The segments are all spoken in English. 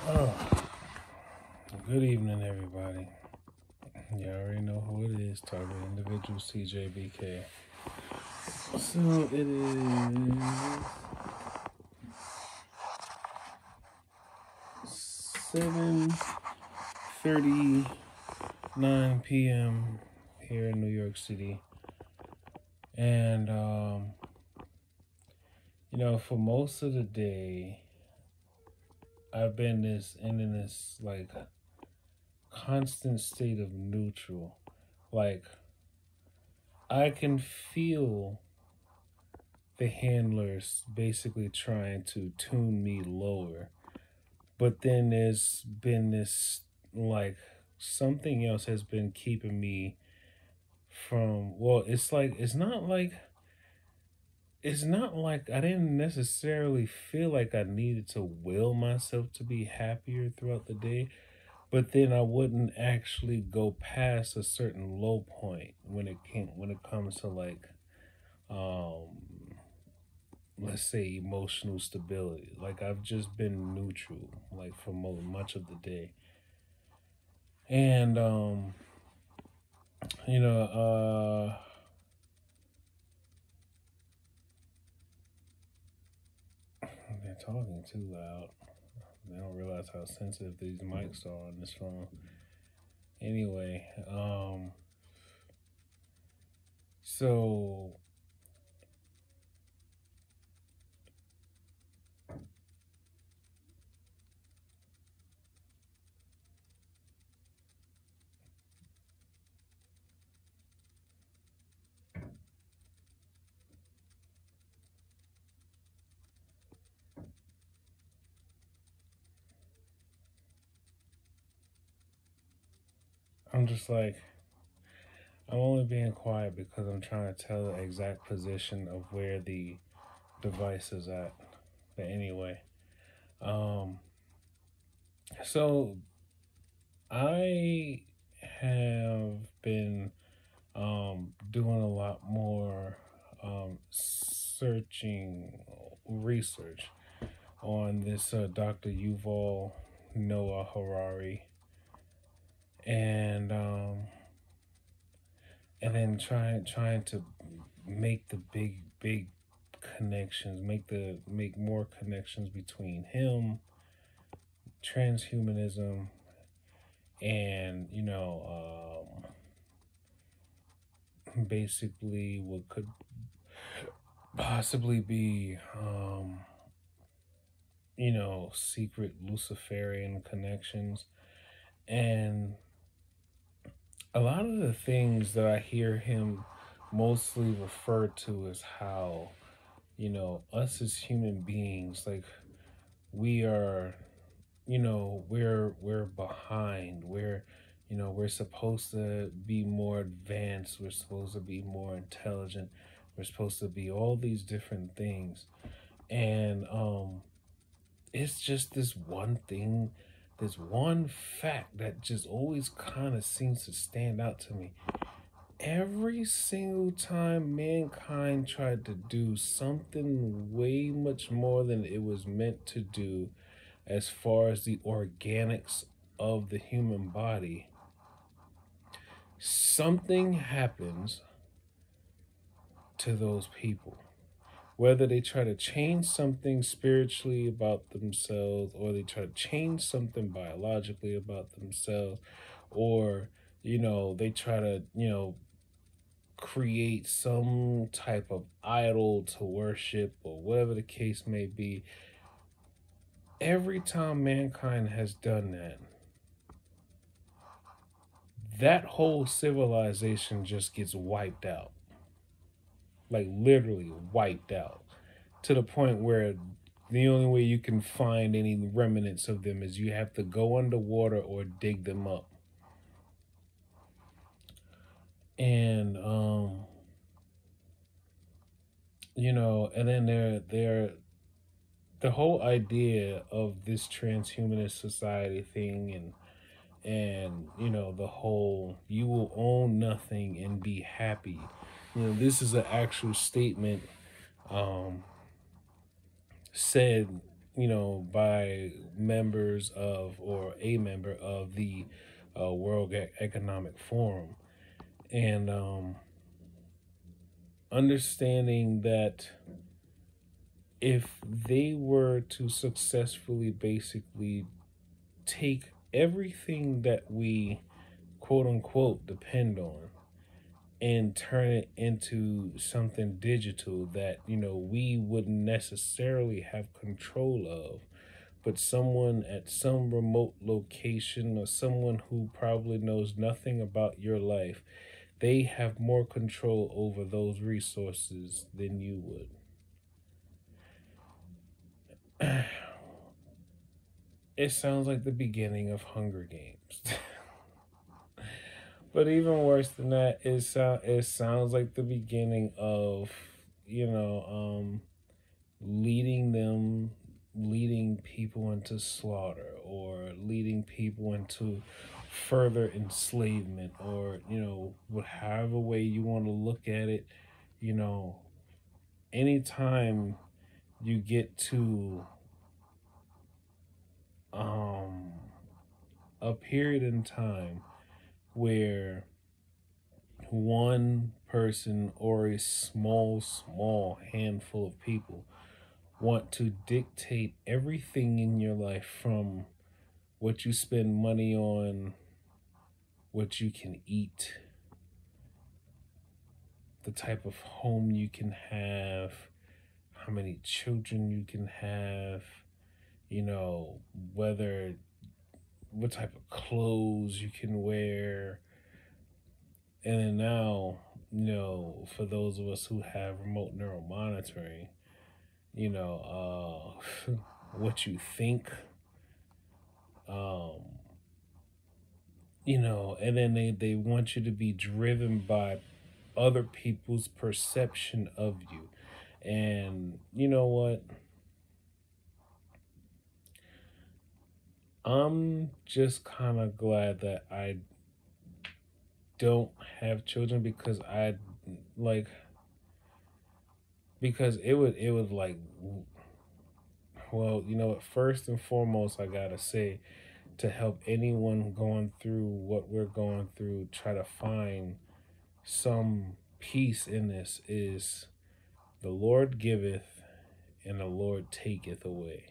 Oh, good evening, everybody. You already know who it is. Target individual CJBK. So it is 7:39 p.m. here in New York City, and for most of the day, I've been in this like constant state of neutral. Like I can feel the handlers basically trying to tune me lower. But then there's been this like something else has been keeping me from, well, it's not like I didn't necessarily feel like I needed to will myself to be happier throughout the day, but then I wouldn't actually go past a certain low point when it comes to like um let's say emotional stability. Like I've just been neutral like for much of the day. And you know, they're talking too loud. They don't realize how sensitive these mics are on this phone. Anyway, so I'm just like, I'm only being quiet because I'm trying to tell the exact position of where the device is at. But anyway, um, so I have been doing a lot more searching research on this Dr. Yuval Noah Harari, and then trying to make the big connections, make more connections between him, transhumanism, and basically what could possibly be secret Luciferian connections. And a lot of the things that I hear him mostly refer to as how, us as human beings, like we are, we're behind. We're supposed to be more advanced. We're supposed to be more intelligent. We're supposed to be all these different things. And it's just this one thing, this one fact that just always kind of seems to stand out to me. Every single time mankind tried to do something way much more than it was meant to do, as far as the organics of the human body, something happens to those people. Whether they try to change something spiritually about themselves, or they try to change something biologically about themselves, or they try to create some type of idol to worship, or whatever the case may be. Every time mankind has done that, that whole civilization just gets wiped out. Like literally wiped out. To the point where the only way you can find any remnants of them is you have to go underwater or dig them up. And and then they're the whole idea of this transhumanist society thing, and the whole you will own nothing and be happy. This is an actual statement um said by members of, or a member of the World Economic Forum. And understanding that if they were to successfully basically take everything that we quote unquote depend on and turn it into something digital that we wouldn't necessarily have control of, but someone at some remote location, or someone who probably knows nothing about your life, they have more control over those resources than you would. It sounds like the beginning of Hunger Games. But even worse than that, it sounds like the beginning of, you know, leading them, leading people into slaughter, or leading people into further enslavement, or however way you want to look at it. You know, anytime you get to um a period in time where one person or a small handful of people want to dictate everything in your life, from what you spend money on, what you can eat, the type of home you can have, how many children you can have, whether what type of clothes you can wear. And then now, for those of us who have remote neural monitoring, what you think, um, and then they want you to be driven by other people's perception of you. And you know what? I'm just kind of glad that I don't have children, because like it would like, well, first and foremost, I gotta say, to help anyone going through what we're going through, try to find some peace in this, is the Lord giveth and the Lord taketh away.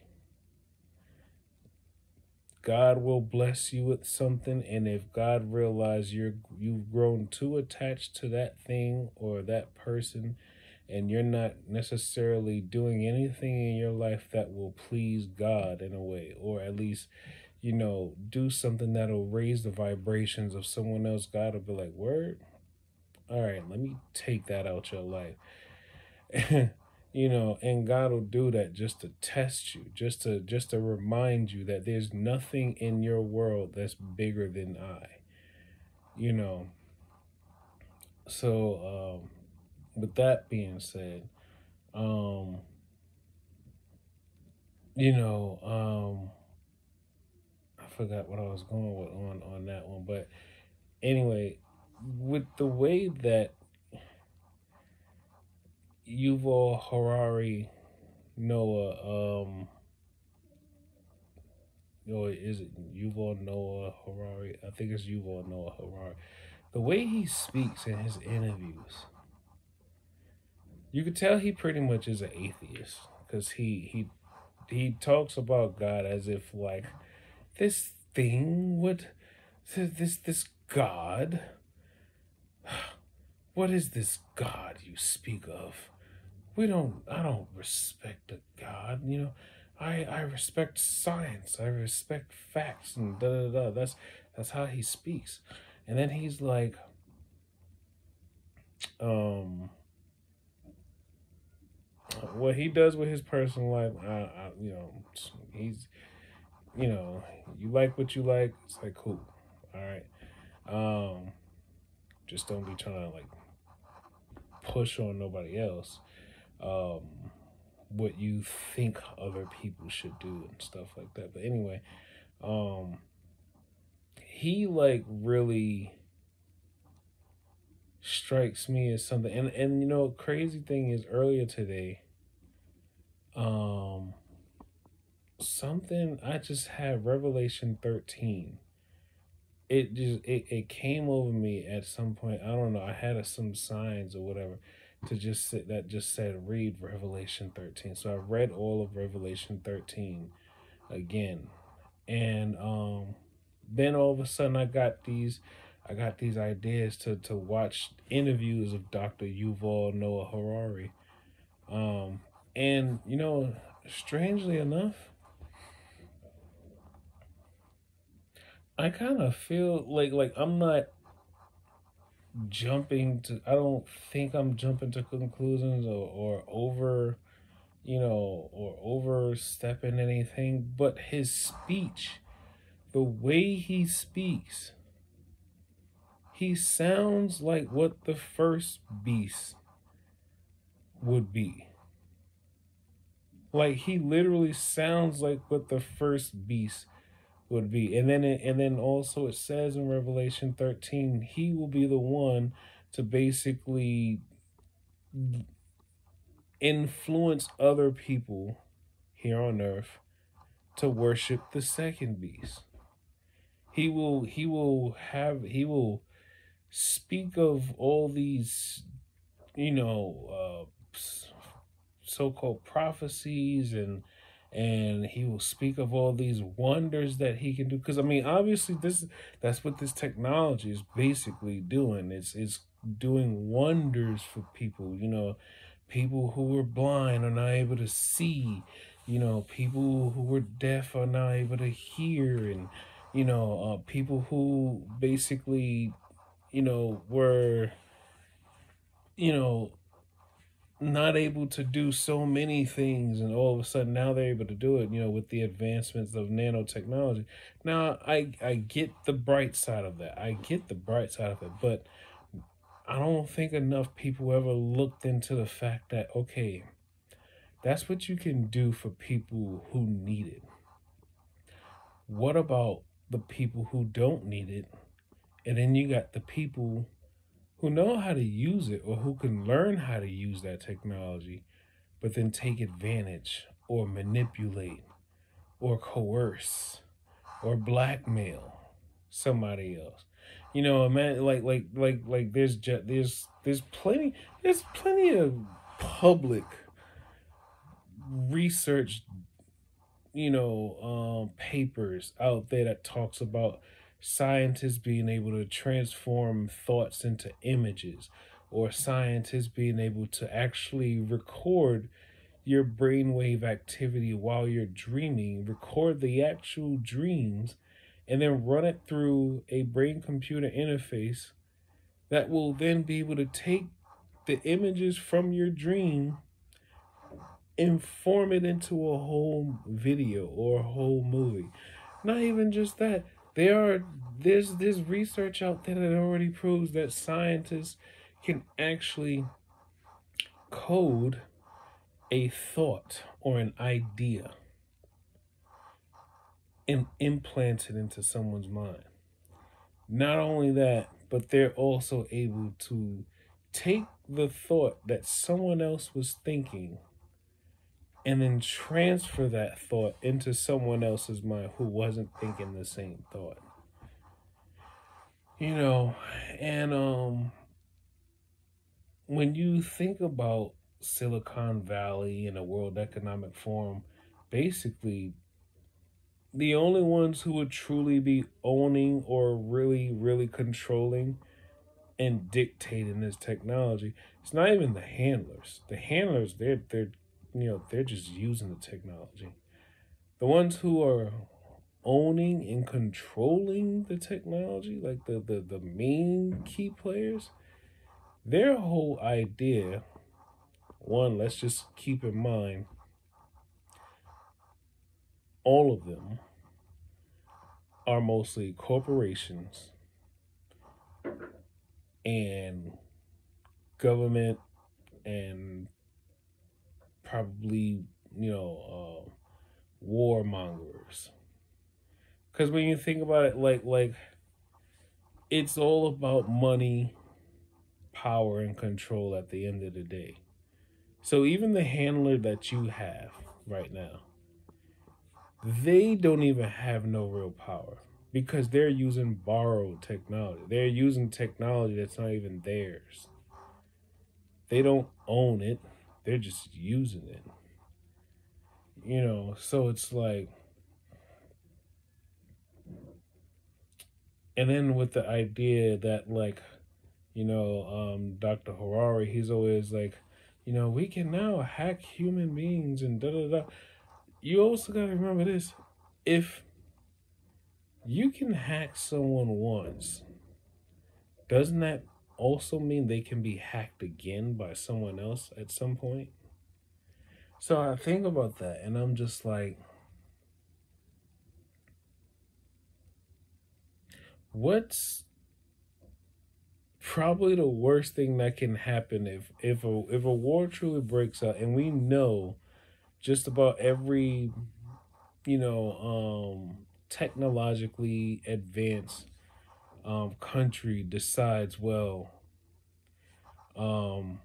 God will bless you with something, and if God realizes you've grown too attached to that thing or that person, and you're not necessarily doing anything in your life that will please God in a way, or at least, do something that'll raise the vibrations of someone else, God will be like, word, all right, let me take that out your life. And God will do that just to test you, just to remind you that there's nothing in your world that's bigger than I. you know so with that being said, um you know I forgot what I was going with on that one, but anyway, with the way that Yuval Harari Noah, or is it Yuval Noah Harari? I think it's Yuval Noah Harari. The way he speaks in his interviews, you could tell he pretty much is an atheist, because he talks about God as if, like, this thing would, this God. What is this God you speak of? I don't respect a God, I respect science, I respect facts, and da da da. That's how he speaks. And then he's like, um what he does with his personal life, he's, you like what you like, it's like, cool, all right. Just don't be trying to, like, push on nobody else um what you think other people should do and stuff like that. But anyway, um he, like, really strikes me as something. And crazy thing is, earlier today, um something I just had Revelation 13. It came over me at some point. I don't know. I had some signs or whatever to just sit that just said read Revelation 13. So I read all of Revelation 13 again. And then all of a sudden I got these ideas to watch interviews of Dr. Yuval Noah Harari. Um and strangely enough, I kind of feel like I'm not jumping to I don't think I'm jumping to conclusions or over or overstepping anything, but his speech, the way he speaks, he sounds like what the first beast would be. Like he literally sounds like what the first beast would be. And then also it says in Revelation 13, he will be the one to basically influence other people here on earth to worship the second beast. He will speak of all these, you know, so-called prophecies, and he will speak of all these wonders that he can do, because I mean obviously that's what this technology is basically doing. It's doing wonders for people. People who were blind are now able to see. People who were deaf are now able to hear. And people who basically were you know not able to do so many things, and all of a sudden now they're able to do it, with the advancements of nanotechnology. Now I get the bright side of that. I get the bright side of it, but I don't think enough people ever looked into the fact that, okay, that's what you can do for people who need it. What about the people who don't need it? And then you got the people who know how to use it, or who can learn how to use that technology, but then take advantage or manipulate or coerce or blackmail somebody else. Man, there's plenty of public research, papers out there that talks about scientists being able to transform thoughts into images, or scientists being able to actually record your brainwave activity while you're dreaming, record the actual dreams, and then run it through a brain computer interface that will then be able to take the images from your dream and form it into a whole video or a whole movie. Not even just that. There's research out there that already proves that scientists can actually code a thought or an idea and implant it into someone's mind. Not only that, but they're also able to take the thought that someone else was thinking and then transfer that thought into someone else's mind who wasn't thinking the same thought. And when you think about Silicon Valley and the World Economic Forum, basically the only ones who would truly be owning or really, really controlling and dictating this technology, it's not even the handlers. The handlers, they're just using the technology. The ones who are owning and controlling the technology, like the main key players, their whole idea, one, let's just keep in mind, all of them are mostly corporations and government, and probably warmongers. Because when you think about it, like it's all about money, power, and control at the end of the day. So even the handler that you have right now, they don't even have no real power because they're using borrowed technology. They're using technology that's not even theirs. They don't own it. They're just using it. So it's like, and then with the idea that like, Dr. Harari, he's always like, we can now hack human beings and da da da. You also got to remember this: if you can hack someone once, doesn't that also mean they can be hacked again by someone else at some point? So I think about that, and I'm just like, what's probably the worst thing that can happen if a war truly breaks out, and we know just about every technologically advanced country decides, well, um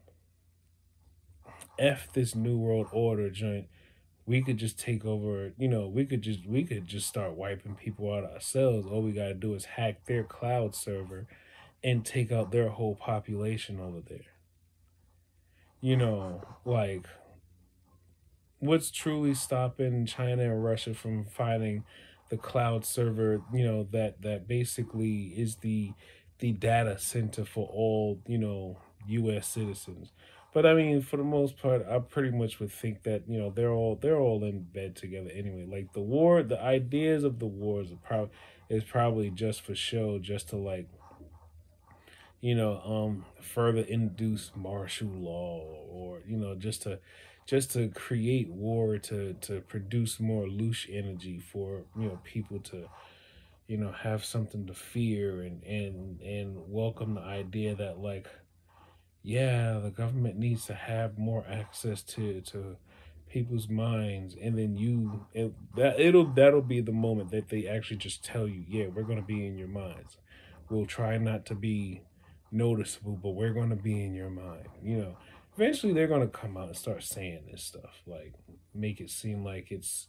f this new world order joint, we could just take over, we could just start wiping people out ourselves. All we got to do is hack their cloud server and take out their whole population over there. Like, what's truly stopping China and Russia from finding the cloud server, that basically is the data center for all, US citizens. But I mean, for the most part, I pretty much would think that, they're all in bed together anyway. Like the ideas of the wars is probably just for show, just to like, further induce martial law, or just to create war, to produce more loose energy for people to have something to fear, and welcome the idea that, like, yeah, the government needs to have more access to people's minds, and then that'll be the moment that they actually just tell you, yeah, we're going to be in your minds. We'll try not to be noticeable, but we're going to be in your mind. Eventually they're going to come out and start saying this stuff, like, make it seem like it's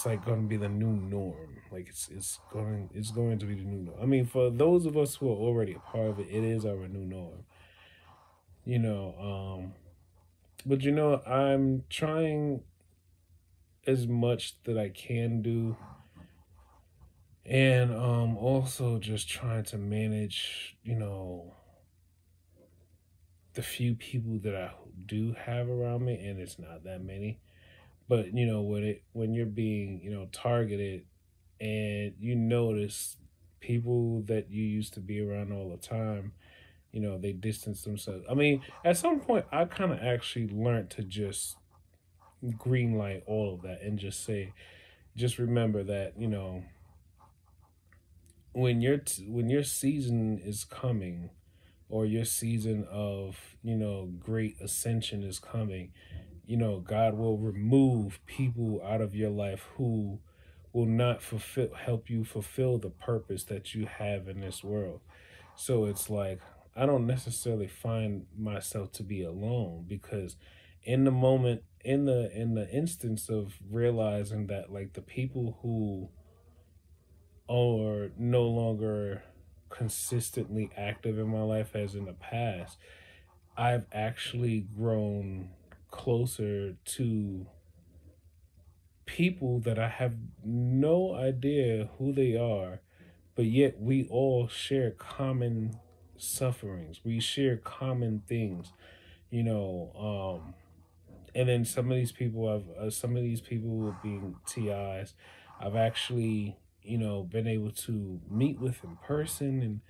like going to be the new norm. Like, it's going to be the new norm. I mean, for those of us who are already a part of it, it is our new norm. you know but I'm trying as much that I can do, and also just trying to manage the few people that I do have around me, and it's not that many. But when you're being targeted, and you notice people that you used to be around all the time, they distance themselves. I mean, at some point I kind of actually learned to just green light all of that and just say, just remember that when your season is coming, or your season of great ascension is coming, God will remove people out of your life who will not help you fulfill the purpose that you have in this world. So it's like, I don't necessarily find myself to be alone, because in the moment, in the instance of realizing that, like, the people who are no longer consistently active in my life as in the past, I've actually grown closer to people that I have no idea who they are, but yet we all share common sufferings. We share common things, you know. And then some of these people being TIs, I've actually been able to meet with in person and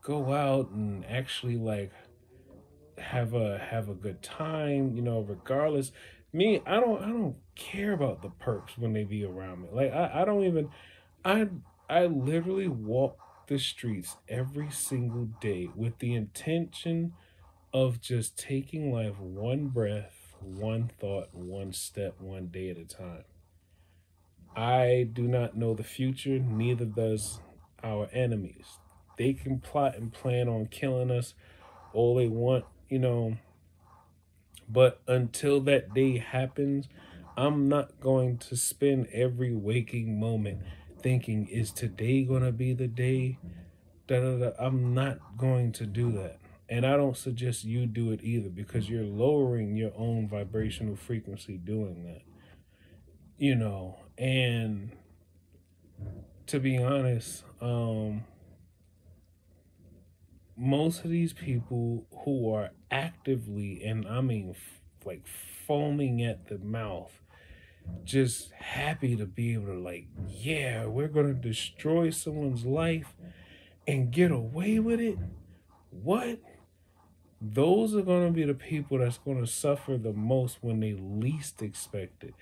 go out and actually, like, have a good time, regardless. Me, I don't care about the perks when they be around me. Like, I don't even, I I literally walk the streets every single day with the intention of just taking life one breath, one thought, one step, one day at a time. I do not know the future, neither does our enemies. They can plot and plan on killing us all they want, but until that day happens, I'm not going to spend every waking moment thinking, is today going to be the day? Da, da, da. I'm not going to do that. And I don't suggest you do it either, because you're lowering your own vibrational frequency doing that. And to be honest, most of these people who are actively, and I mean like foaming at the mouth, just happy to be able to, like, yeah, we're going to destroy someone's life and get away with it. What? Those are going to be the people that's going to suffer the most when they least expect it.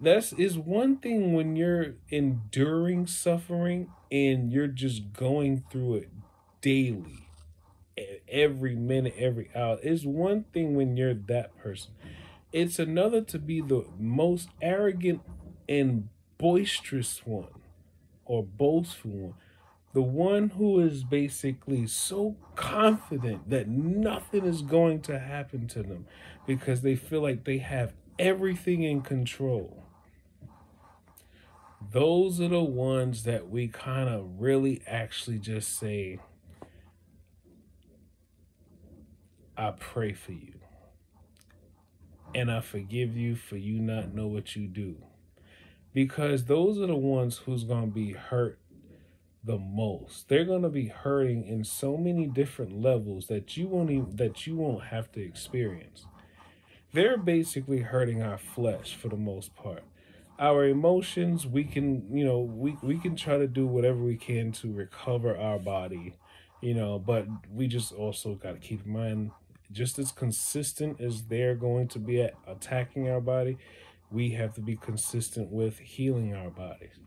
That's is one thing when you're enduring suffering and you're just going through it daily, every minute, every hour. It's one thing when you're that person. It's another to be the most arrogant and boisterous one, or boastful one. The one who is basically so confident that nothing is going to happen to them because they feel like they have everything in control. Those are the ones that we kind of really actually just say, I pray for you. And I forgive you for you not know what you do. Because those are the ones who's going to be hurt the most. They're going to be hurting in so many different levels that you won't have to experience. They're basically hurting our flesh for the most part. Our emotions, we can, we can try to do whatever we can to recover our body, but we just also got to keep in mind, just as consistent as they're going to be at attacking our body, we have to be consistent with healing our bodies.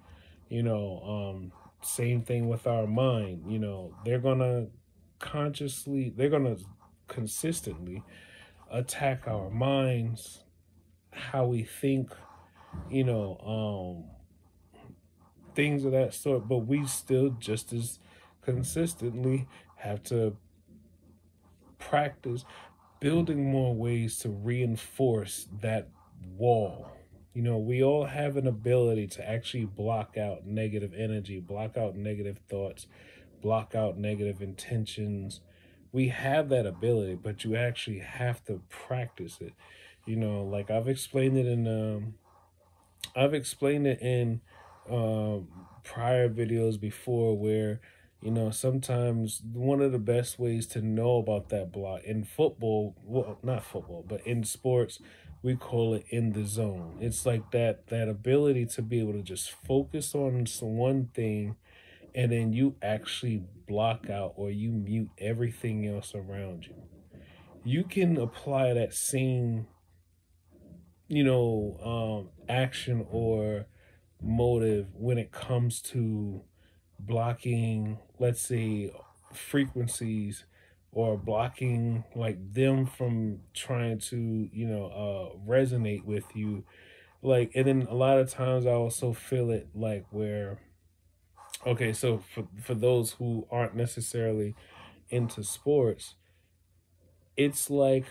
Same thing with our mind. They're gonna consistently attack our minds, how we think, you know, things of that sort. But we still just as consistently have to practice building more ways to reinforce that wall. We all have an ability to actually block out negative energy, block out negative thoughts, block out negative intentions. We have that ability, but you actually have to practice it. Like I've explained it in prior videos before, where sometimes one of the best ways to know about that block in football, well, not football, but in sports, we call it in the zone. It's like that ability to be able to just focus on some one thing, and then you actually block out or you mute everything else around you. You can apply that same action or motive when it comes to blocking, let's say, frequencies, or blocking like them from trying to resonate with you. Like, and then a lot of times I also feel it like where, okay, so for those who aren't necessarily into sports, it's like,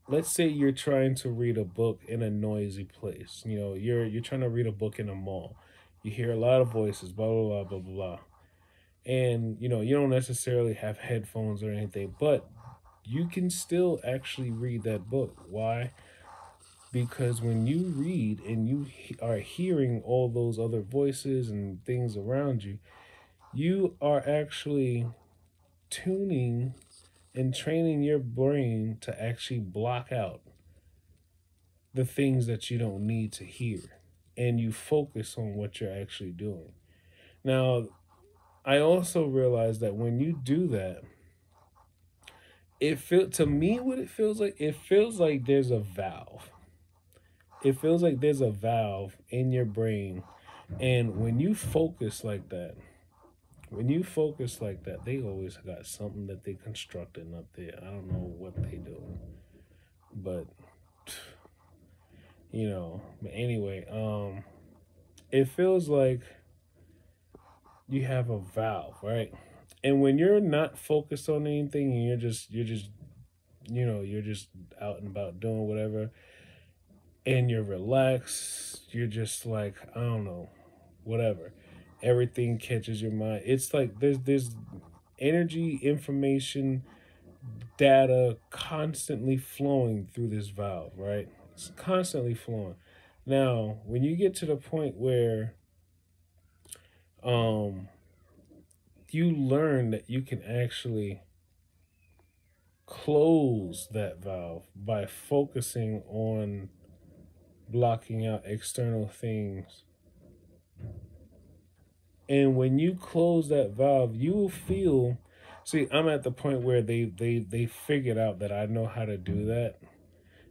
let's say you're trying to read a book in a noisy place. You're trying to read a book in a mall. You hear a lot of voices, blah blah blah blah blah. And you don't necessarily have headphones or anything, but you can still actually read that book. Why? Because when you read and you are hearing all those other voices and things around you, you are actually tuning and training your brain to actually block out the things that you don't need to hear, and you focus on what you're actually doing. Now, I also realize that when you do that, to me, what it feels like there's a valve. It feels like there's a valve in your brain, and when you focus like that, they always got something that they constructing up there. I don't know what they do, but But anyway, it feels like you have a valve, right? And when you're not focused on anything, and you're just out and about doing whatever, and you're relaxed. You're just like, I don't know, whatever. Everything catches your mind. It's like there's energy, information, data constantly flowing through this valve, right? It's constantly flowing. Now, when you get to the point where um you learn that you can actually close that valve by focusing on blocking out external things. And when you close that valve, you will feel. See, I'm at the point where they figured out that I know how to do that.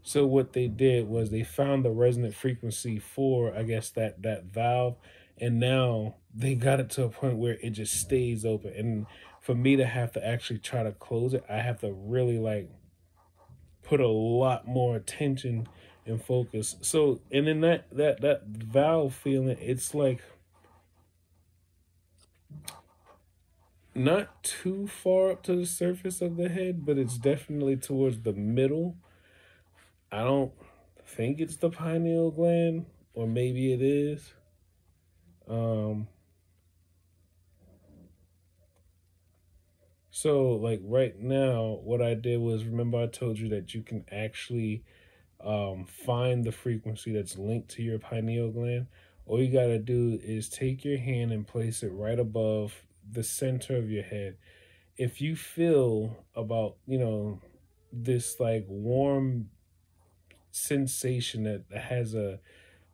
So what they did was they found the resonant frequency for, I guess, that valve, and now they got it to a point where it just stays open. And for me to have to actually try to close it, I have to really like put a lot more attention and focus. So, and then that valve feeling, it's like not too far up to the surface of the head, but it's definitely towards the middle. I don't think it's the pineal gland, or maybe it is. Um, so like right now, what I did was, remember I told you that you can actually find the frequency that's linked to your pineal gland. All you gotta do is take your hand and place it right above the center of your head. If you feel about, this like warm sensation that has a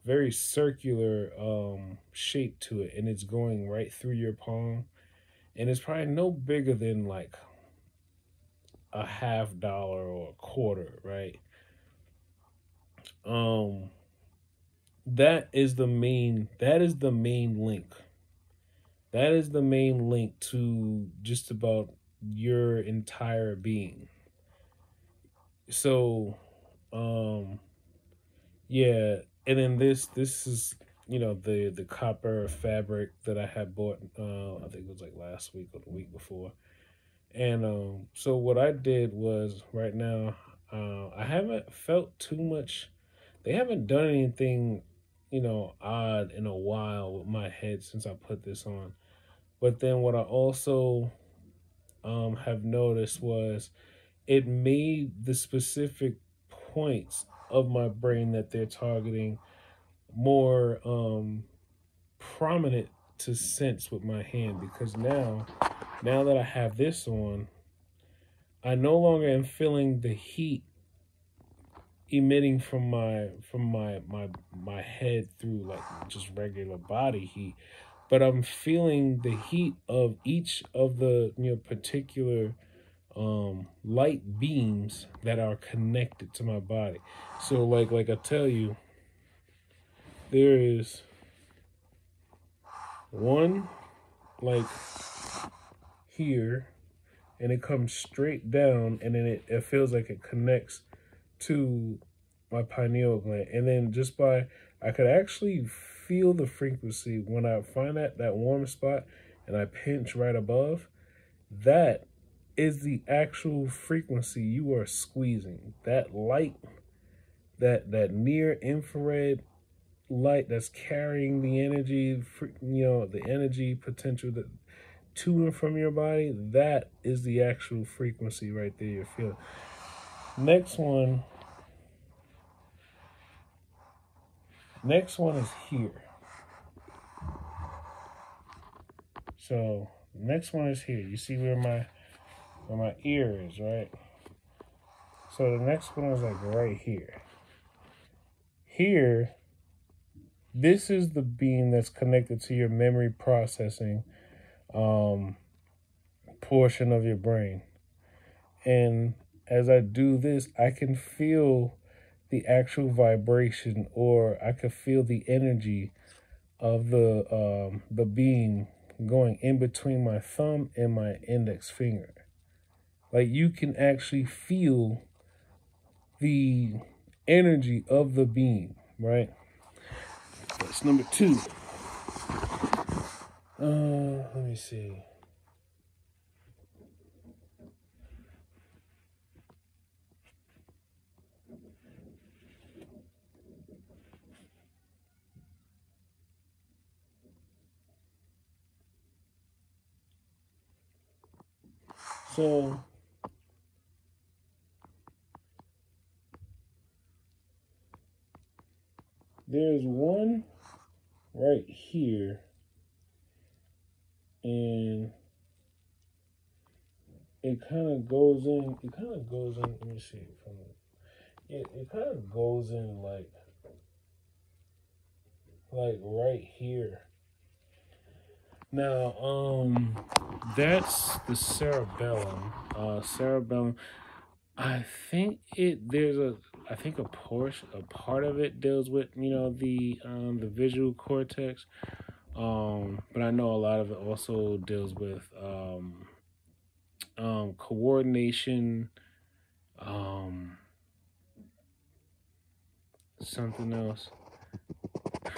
very circular shape to it, and it's going right through your palm, and it's probably no bigger than like a $50 or a quarter, right? um that is the main link. That is the main link to just about your entire being. So yeah, and then this is, the copper fabric that I had bought, I think it was like last week or the week before. And so what I did was, right now, I haven't felt too much. They haven't done anything, odd in a while with my head since I put this on. But then what I also have noticed was, it made the specific points of my brain that they're targeting more prominent to sense with my hand, because now that I have this on, I no longer am feeling the heat emitting from my head through like just regular body heat, but I'm feeling the heat of each of the, particular light beams that are connected to my body. So like I tell you, there is one like here, and it comes straight down, and then it feels like it connects to my pineal gland. And then I could actually feel the frequency when I find that warm spot and I pinch right above. That is the actual frequency you are squeezing. That light, that near infrared light that's carrying the energy, the energy potential that to and from your body, that is the actual frequency right there you're feeling. Next one is here. So next one is here. You see where my ear is, right? So the next one is like right here. Here, this is the beam that's connected to your memory processing portion of your brain. And as I do this, I can feel the actual vibration, or I could feel the energy of the beam going in between my thumb and my index finger. Like, you can actually feel the energy of the beam, right? That's number 2. Let me see. So there's one right here, and it kind of goes in. It kind of goes in. Let me see. It kind of goes in like right here. Now, that's the cerebellum. Cerebellum. I think I think a part of it deals with the visual cortex. But I know a lot of it also deals with coordination, um, something else.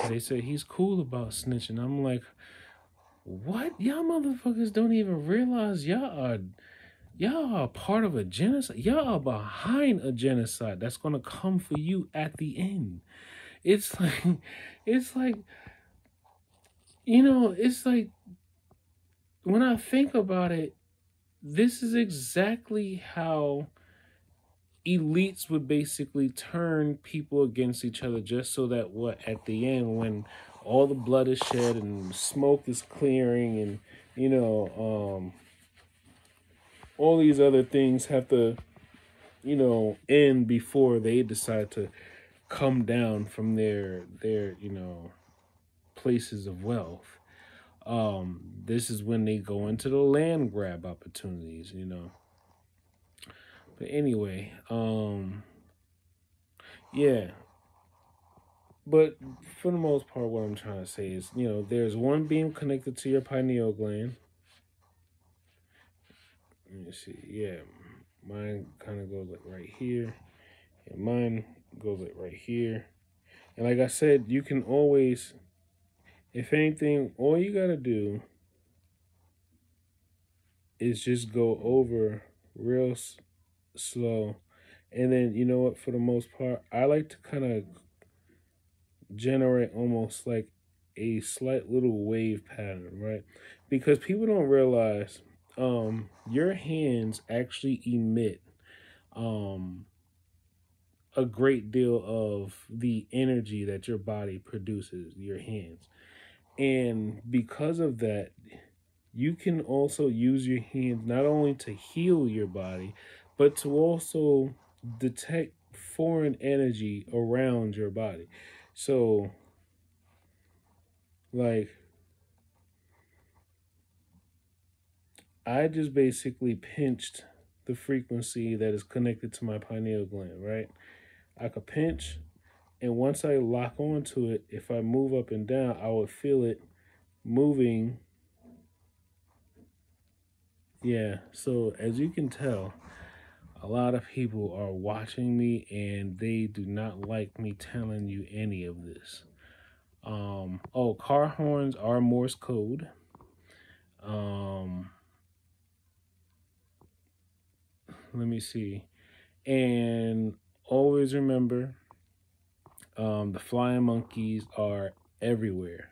They say he's cool about snitching. I'm like, what? Y'all motherfuckers don't even realize y'all are part of a genocide. Y'all are behind a genocide that's gonna come for you at the end. It's like, it's like, it's like when I think about it, this is exactly how elites would basically turn people against each other just so that what at the end when all the blood is shed and smoke is clearing and all these other things have to end before they decide to come down from their places of wealth. This is when they go into the land grab opportunities. But anyway, yeah. But for the most part, what I'm trying to say is, there's one beam connected to your pineal gland. Let me see. Yeah, mine kind of goes like right here, and mine goes like right here. And like I said, you can always, if anything, all you gotta do is just go over real slow. And then, you know what, for the most part, I like to kind of generate almost like a slight little wave pattern, right? Because people don't realize your hands actually emit a great deal of the energy that your body produces, your hands. And because of that, you can also use your hands not only to heal your body, but to also detect foreign energy around your body. So, like, I just basically pinched the frequency that is connected to my pineal gland, right? I could pinch, and once I lock onto it, if I move up and down, I would feel it moving. Yeah, so as you can tell, a lot of people are watching me and they do not like me telling you any of this. Car horns are Morse code. Let me see. And always remember, the flying monkeys are everywhere.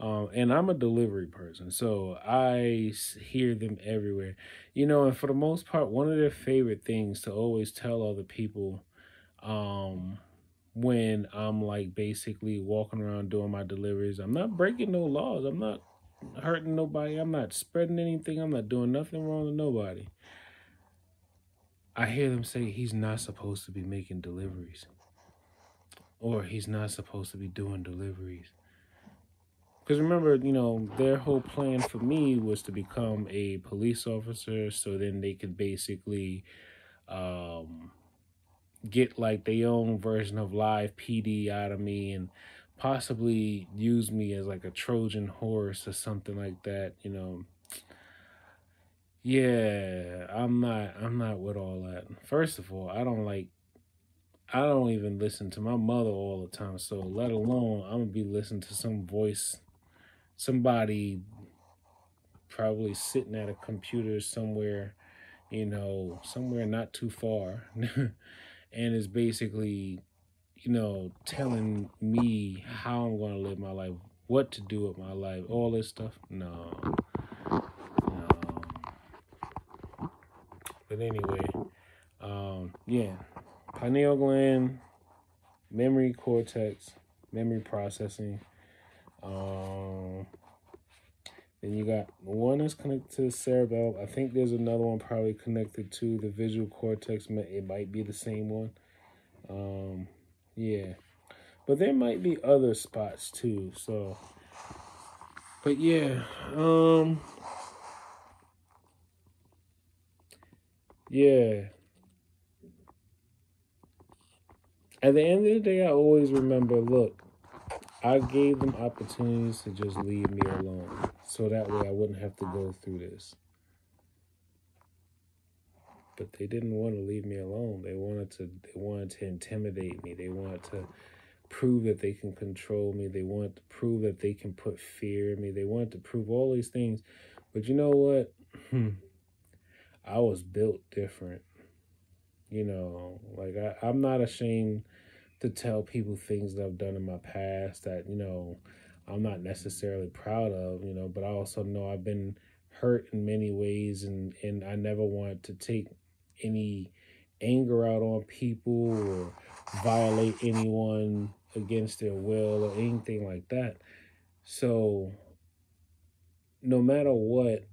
And I'm a delivery person, so I hear them everywhere. And for the most part, one of their favorite things to always tell other people when I'm like basically walking around doing my deliveries, I'm not breaking no laws. I'm not hurting nobody. I'm not spreading anything. I'm not doing nothing wrong to nobody. I hear them say he's not supposed to be making deliveries, or he's not supposed to be doing deliveries. Because remember, their whole plan for me was to become a police officer so then they could basically get like their own version of live PD out of me and possibly use me as like a Trojan horse or something like that. Yeah, I'm not with all that. First of all, I don't even listen to my mother all the time, so let alone I'm gonna be listening to some voice, somebody probably sitting at a computer somewhere, somewhere not too far, and is basically, telling me how I'm going to live my life, what to do with my life, all this stuff. No, no. But anyway, yeah, pineal gland, memory cortex, memory processing. Um, then you got one that's connected to the cerebellum. I think there's another one probably connected to the visual cortex. It might be the same one. Yeah, but there might be other spots too. So, but yeah, yeah. At the end of the day, I always remember, look, I gave them opportunities to just leave me alone. So that way I wouldn't have to go through this. But they didn't want to leave me alone. They wanted to intimidate me. They wanted to prove that they can control me. They wanted to prove that they can put fear in me. They wanted to prove all these things. But you know what? I was built different. You know, like I'm not ashamed to tell people things that I've done in my past that, you know, I'm not necessarily proud of, you know, but I also know I've been hurt in many ways, and I never wanted to take any anger out on people or violate anyone against their will or anything like that. So no matter what,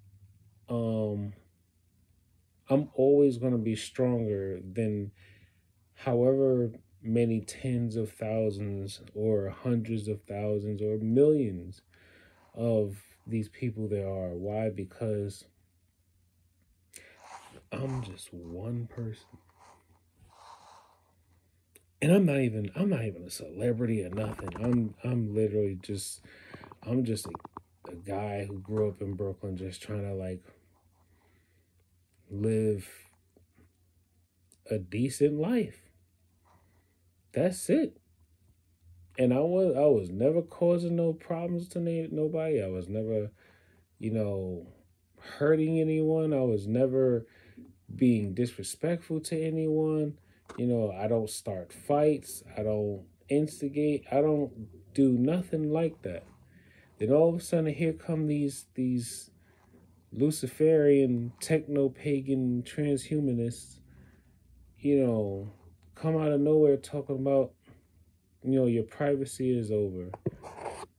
um, I'm always going to be stronger than however many tens of thousands or hundreds of thousands or millions of these people there are. Why? Because I'm just one person. And I'm not even a celebrity or nothing. I'm literally just a guy who grew up in Brooklyn just trying to like live a decent life. That's it. And I was never causing no problems to nobody. I was never, you know, hurting anyone. I was never being disrespectful to anyone. You know, I don't start fights. I don't instigate. I don't do nothing like that. Then all of a sudden, here come these Luciferian, techno-pagan transhumanists, you know, come out of nowhere talking about, you know, your privacy is over.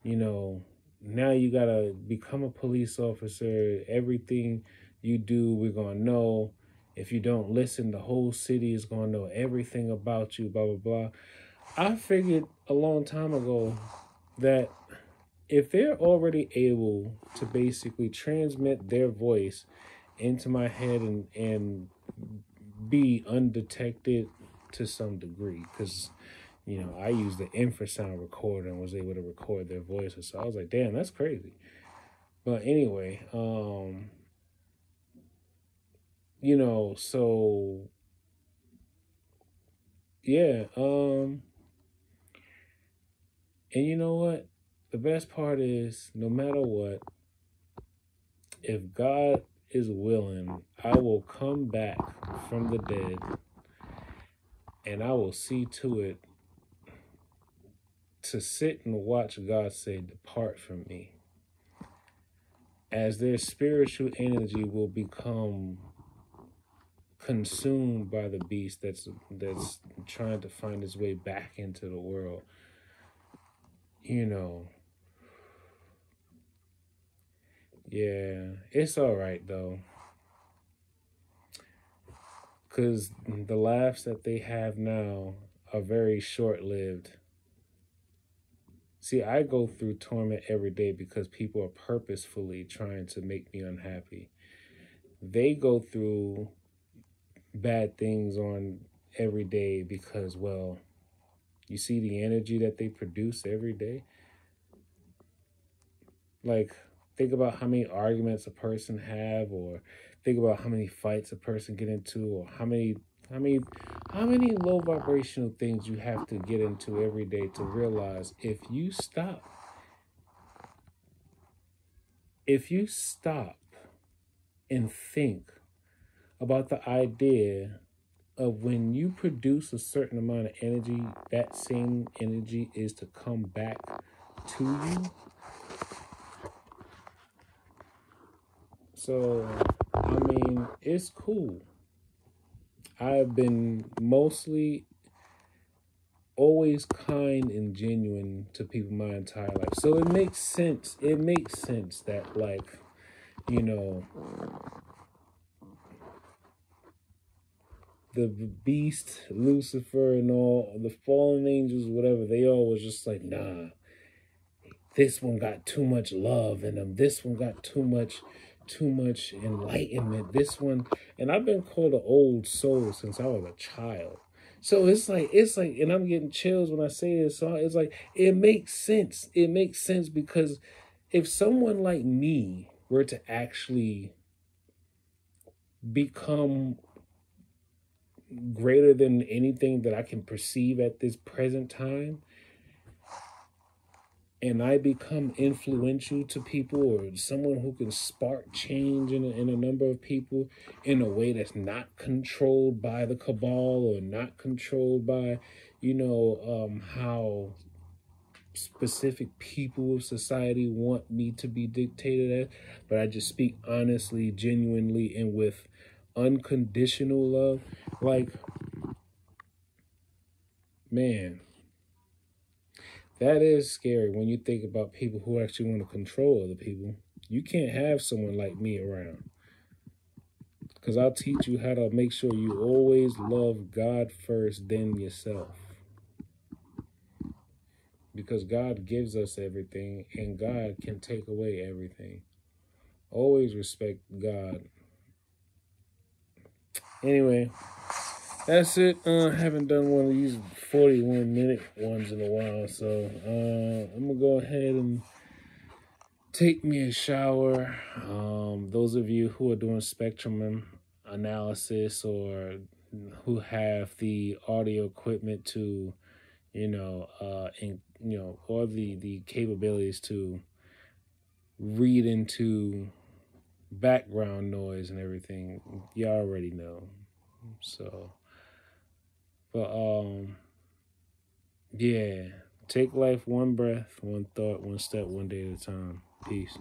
You know, now you gotta become a police officer. Everything you do, we're gonna know. If you don't listen, the whole city is gonna know everything about you, blah, blah, blah. I figured a long time ago that if they're already able to basically transmit their voice into my head and be undetected to some degree, because you know I used the infrasound recorder and was able to record their voices, so I was like, damn, that's crazy. But anyway, you know, so yeah, and you know what, the best part is, no matter what, if God is willing, I will come back from the dead and I will see to it to sit and watch God say, depart from me. As their spiritual energy will become consumed by the beast that's trying to find its way back into the world. You know, yeah, it's all right though. Because the laughs that they have now are very short-lived. See, I go through torment every day because people are purposefully trying to make me unhappy. They go through bad things on every day because, well, you see the energy that they produce every day. Like, think about how many arguments a person have, or think about how many fights a person get into, or how many low vibrational things you have to get into every day to realize if you stop and think about the idea of when you produce a certain amount of energy, that same energy is to come back to you. So, I mean, it's cool. I've been mostly always kind and genuine to people my entire life. So it makes sense. It makes sense that, like, you know, the beast, Lucifer, and all the fallen angels, whatever, they all was just like, nah, this one got too much love in them. This one got too much enlightenment. This one, and I've been called an old soul since I was a child. So it's like, and I'm getting chills when I say this. So it's like, it makes sense. It makes sense because if someone like me were to actually become greater than anything that I can perceive at this present time, and I become influential to people, or someone who can spark change in a number of people in a way that's not controlled by the cabal, or not controlled by, how specific people of society want me to be dictated at, but I just speak honestly, genuinely, and with unconditional love. Like, man, that is scary when you think about people who actually want to control other people. You can't have someone like me around, because I'll teach you how to make sure you always love God first, then yourself. Because God gives us everything, and God can take away everything. Always respect God. Anyway, that's it. I haven't done one of these 41-minute ones in a while, so I'm going to go ahead and take me a shower. Those of you who are doing spectrum analysis, or who have the audio equipment to, or the capabilities to read into background noise and everything, you already know. So, but yeah, take life one breath, one thought, one step, one day at a time. Peace.